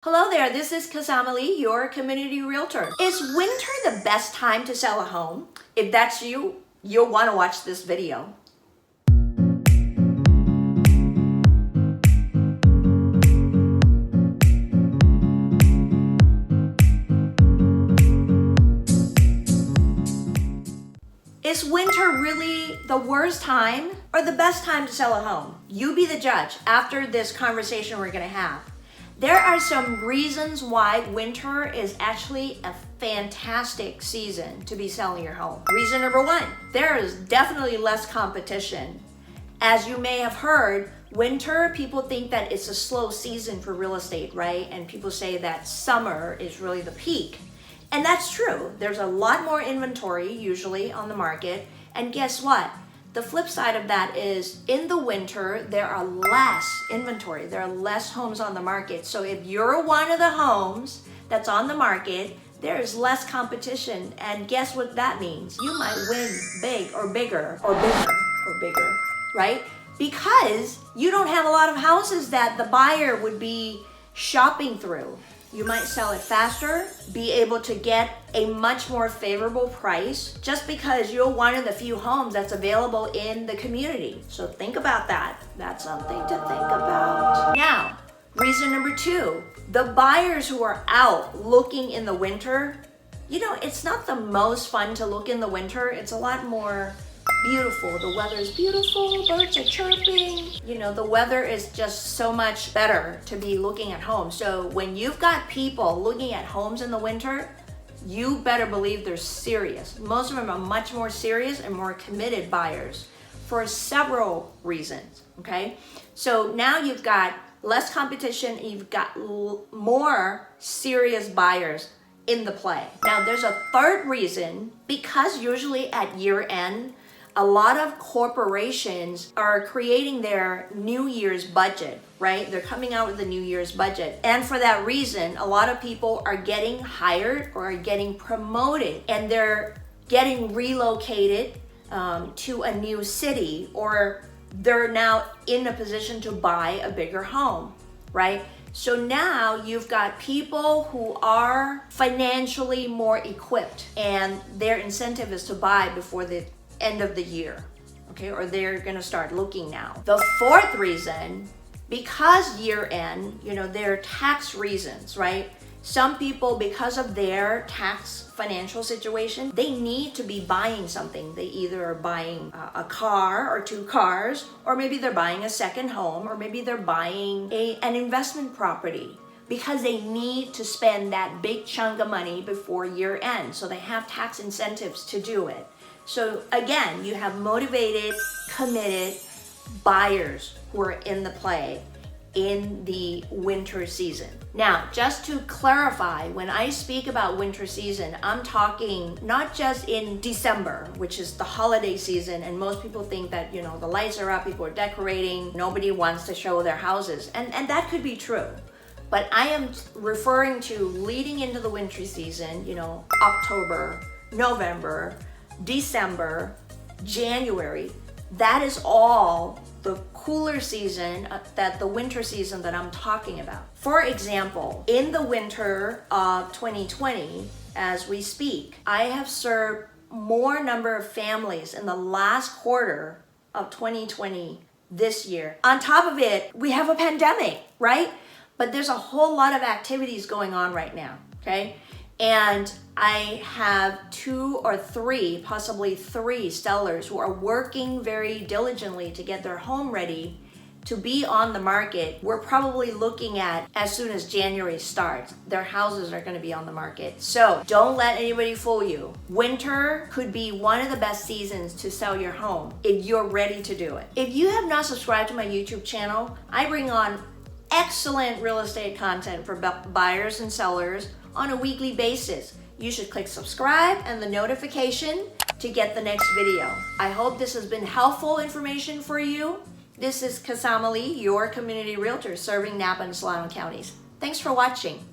Hello there, this is Kasama Lee, your community realtor. Is winter the best time to sell a home? If that's you, you'll want to watch this video. Is winter really the worst time or the best time to sell a home? You be the judge after this conversation we're going to have. There are some reasons why winter is actually a fantastic season to be selling your home. Reason number one, there is definitely less competition. As you may have heard, winter, people think that it's a slow season for real estate, right? And people say that summer is really the peak. And that's true. There's a lot more inventory usually on the market. And guess what? The flip side of that is in the winter, there are less inventory. There are less homes on the market. So if you're one of the homes that's on the market, there is less competition. And guess what that means? You might win big or bigger or bigger or bigger, right? Because you don't have a lot of houses that the buyer would be shopping through. You might sell it faster, be able to get a much more favorable price just because you're one of the few homes that's available in the community. So think about that. That's something to think about. Now, reason number two, the buyers who are out looking in the winter, it's not the most fun to look in the winter. It's a lot more beautiful. The weather is beautiful, birds are chirping. The weather is just so much better to be looking at homes. So when you've got people looking at homes in the winter, you better believe they're serious. Most of them are much more serious and more committed buyers for several reasons, okay? So now you've got less competition and you've got more serious buyers in the play. Now there's a third reason, because usually at year end, a lot of corporations are creating their New Year's budget, right? They're coming out with the New Year's budget. And for that reason, a lot of people are getting hired or are getting promoted and they're getting relocated to a new city, or they're now in a position to buy a bigger home, right? So now you've got people who are financially more equipped and their incentive is to buy before the end of the year, okay? Or they're gonna start looking now. The fourth reason, because year end, there are tax reasons, right? Some people, because of their tax financial situation, they need to be buying something. They either are buying a car or two cars, or maybe they're buying a second home, or maybe they're buying an investment property because they need to spend that big chunk of money before year end. So they have tax incentives to do it. So again, you have motivated, committed buyers who are in the play in the winter season. Now, just to clarify, when I speak about winter season, I'm talking not just in December, which is the holiday season, and most people think that, the lights are up, people are decorating, nobody wants to show their houses, and that could be true. But I am referring to leading into the winter season, October, November, December, January. That is all the cooler season, that the winter season that I'm talking about. For example, in the winter of 2020, as we speak, I have served more number of families in the last quarter of 2020 this year. On top of it, we have a pandemic, right? But there's a whole lot of activities going on right now, okay? And I have 2 or 3, possibly 3 sellers who are working very diligently to get their home ready to be on the market. We're probably looking at, as soon as January starts, their houses are going to be on the market. So don't let anybody fool you. Winter could be one of the best seasons to sell your home if you're ready to do it. If you have not subscribed to my YouTube channel, I bring on excellent real estate content for buyers and sellers on a weekly basis. You should click subscribe and the notification to get the next video. I hope this has been helpful information for you. This is Kasama Lee, your community realtor serving Napa and Suisun counties. Thanks for watching.